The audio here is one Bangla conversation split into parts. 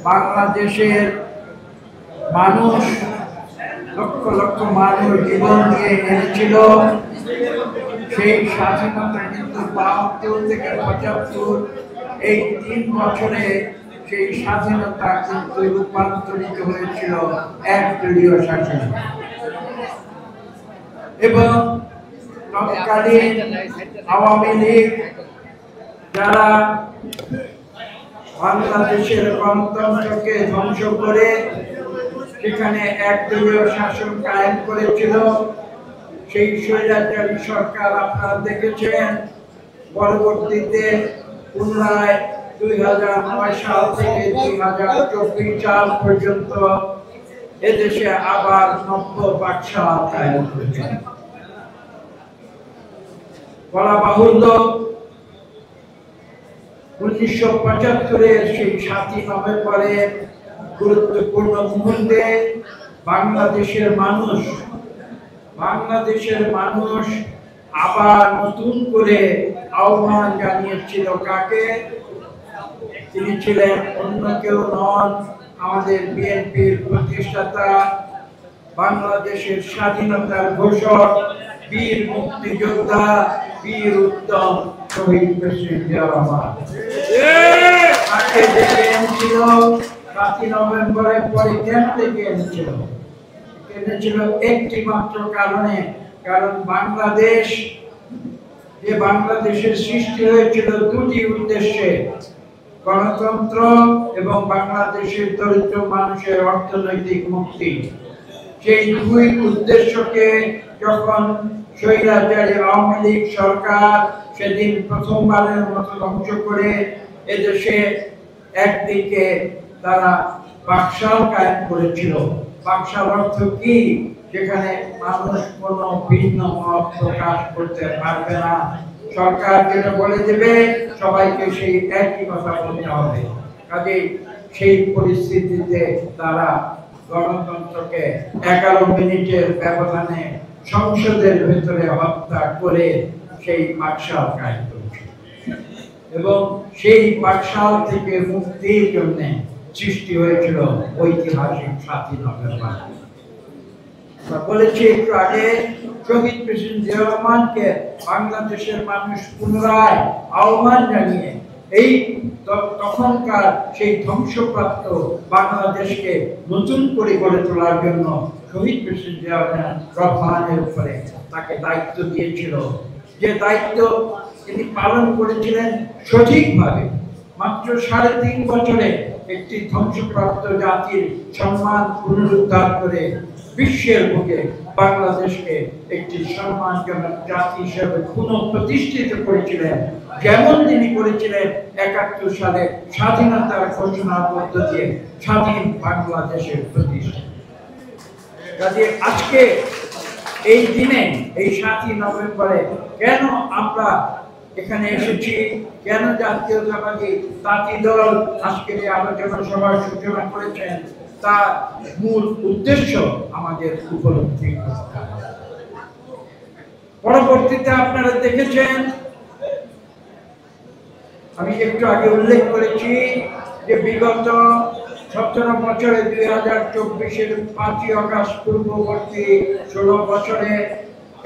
বাংলাদেশের মানুষ লক্ষ লক্ষ মানুষ জীবন দিয়ে এনেছিল। সেই স্বাধীনতা কিন্তু ৭২ থেকে ৭৫ এই ৩ বছরে সেই স্বাধীনতা কিন্তু রূপান্তরিত হয়েছিল একদলীয় শাসনে। এবং তৎকালীন আওয়ামী লীগ যারা বাংলাদেশের গণতন্ত্রকে ধ্বংস করে সেখানে একদলীয় শাসন কায়েম করেছিল, সেই স্বৈরাচারী সরকার আপনারা দেখেছেন পরবর্তীতে পুনরায় ২০০৯ সাল থেকে ২০২৪ সাল পর্যন্ত এদেশে আবার নব্য বাকশাল কায়েম করেছে। বলা বাহুল্য ১৯৭৫-এর সেই ৭ই নভেম্বরের গুরুত্বপূর্ণ মুহূর্তে বাংলাদেশের মানুষ আবার নতুন করে আহ্বান জানিয়েছিল কাকে? তিনি ছিলেন অন্য কেউ নন, আমাদের বিএনপির প্রতিষ্ঠাতা, বাংলাদেশের স্বাধীনতার ঘোষক, বীর মুক্তিযোদ্ধা, বীর উত্তম শহীদ প্রেসিডেন্ট জিয়া রহমান। তাকে ডেকে এনেছিল ৭ই নভেম্বরের পরে। কেন ডেকে এনেছিল? একটি মাত্র কারণে, কারণ বাংলাদেশের সৃষ্টি হয়েছিল দুটি উদ্দেশ্যে, গণতন্ত্র এবং বাংলাদেশের দরিদ্র মানুষের অর্থনৈতিক মুক্তি। সেই দুই উদ্দেশ্যকে যখন স্বৈরাচারী আওয়ামী লীগ সরকার সেদিন প্রথমবারের মতো ধ্বংস করে এদেশে একদিকে তারা বাকশাল কায়েম করেছিল। বাকশাল অর্থ কি? যেখানে মানুষ কোনো ভিন্ন মত প্রকাশ করতে পারবে না, সরকার যেটা বলে দেবে সবাইকে সেই একই কথা বলতে হবে। কাজে সেই পরিস্থিতিতে তারা গণতন্ত্রকে 11 মিনিটের ব্যবধানে সংসদের ভেতরে হত্যা করে সেই বাকশাল কায়েম করেছিল। এবং সেই বাকশাল থেকে মুক্তির জন্য সৃষ্টি হয়েছিল ঐতিহাসিক ৭ই নভেম্বর। বলেছি একটু আগে, শহীদ প্রেসিডেন্ট জিয়া রহমানকে বাংলাদেশের মানুষ পুনরায় আহ্বান জানিয়ে এই তখনকার সেই ধ্বংসপ্রাপ্ত বাংলাদেশকে নতুন করে গড়ে তোলার জন্য শহীদ প্রেসিডেন্ট জিয়া রহমানের উপরে তাকে দায়িত্ব দিয়েছিল। যে দায়িত্ব তিনি পালন করেছিলেন সঠিকভাবে। মাত্র ৩.৫ বছরে একটি ধ্বংসপ্রাপ্ত জাতির সম্মান পুনরুদ্ধার করে বিশ্বের বুকে বাংলাদেশকে একটি সম্মানজনক জাতি হিসেবে পুনঃপ্রতিষ্ঠিত করেছিলেন, যেমন তিনি করেছিলেন ৭১ সালে স্বাধীনতার ঘোষণার মধ্য দিয়ে স্বাধীন বাংলাদেশের প্রতিষ্ঠা। কাজে আজকে এই দিনে, এই ৭ই নভেম্বরে কেন আমরা এখানে এসেছি, কেন জাতীয়তাবাদী তাঁতি দল আজকের এই আলোচনা সভার সূচনা করেছেন, তার মূল উদ্দেশ্য আমাদের উপলব্ধি করতে হবে। পরবর্তীতে আপনারা দেখেছেন, আমি একটু আগে উল্লেখ করেছি যে বিগত ১৭ বছরে ২০২৪-এর ৫ই আগস্ট পূর্ববর্তী ১৬ বছরে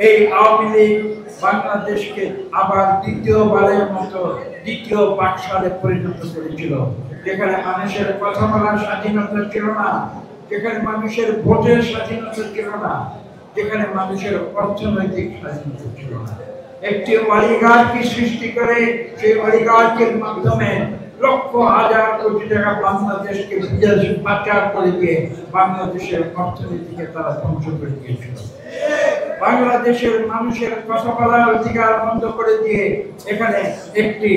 এই আওয়ামী লীগ বাংলাদেশকে আবার দ্বিতীয়বারের মতো দ্বিতীয় বাকশালে পরিণত করেছিল, যেখানে মানুষের কথা বলার স্বাধীনতা ছিল না, যেখানে মানুষের ভোটের স্বাধীনতা ছিল না, যেখানে মানুষের অর্থনৈতিক স্বাধীনতা ছিল না। একটি অলিগার্কি সৃষ্টি করে সেই অলিগার্কির মাধ্যমে লক্ষ হাজার কোটি টাকা বাংলাদেশকে বিদেশে পাচার করে দিয়ে বাংলাদেশের অর্থনীতিকে তারা ধ্বংস করে দিয়েছিল। বাংলাদেশের মানুষের কথা বলার অধিকার বন্ধ করে দিয়ে এখানে একটি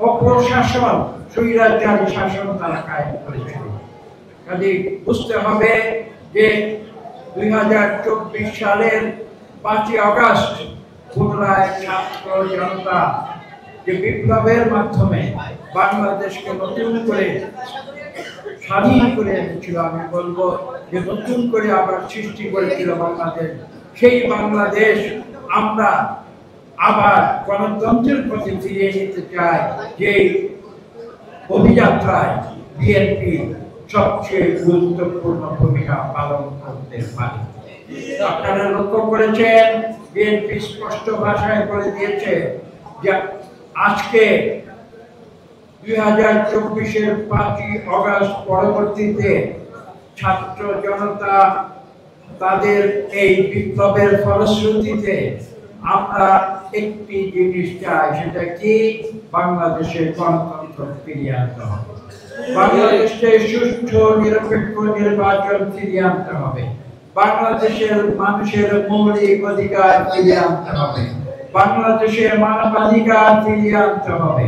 অপশাসন, স্বৈরাচারী শাসন তারা কায়েম করেছিল। কাজে বুঝতে হবে যে ২০২৪ সালের ৫ই আগস্ট পুনরায় ছাত্র জনতা যে বিপ্লবের মাধ্যমে বাংলাদেশকে নতুন করে স্বাধীন করে এনেছিল, আমি বলবো যে নতুন করে আবার সৃষ্টি করেছিল বাংলাদেশ। সেই বাংলাদেশ আমরা আবার গণতন্ত্রের প্রতি ফিরিয়ে নিতে চাই, যে অভিযাত্রায় বিএনপি সবচেয়ে গুরুত্বপূর্ণ ভূমিকা পালন করতে পারে। আপনারা লক্ষ্য করেছেন বিএনপি স্পষ্ট ভাষায় বলে দিয়েছে যে আজকে 2024-এর 5ই আগস্ট পরবর্তীতে ছাত্র জনতা তাদের এই বিপ্লবের ফলশ্রুতিতে আমরা একটি জিনিস চাই, সেটা কি বাংলাদেশের গণতন্ত্র ফিরিয়ে আনতে হবে, বাংলাদেশে সুষ্ঠু নিরপেক্ষ নির্বাচন ফিরিয়ে আনতে হবে, বাংলাদেশের মানুষের মৌলিক অধিকার ফিরিয়ে আনতে হবে, বাংলাদেশের মানবাধিকার ফিরিয়ে আনতে হবে।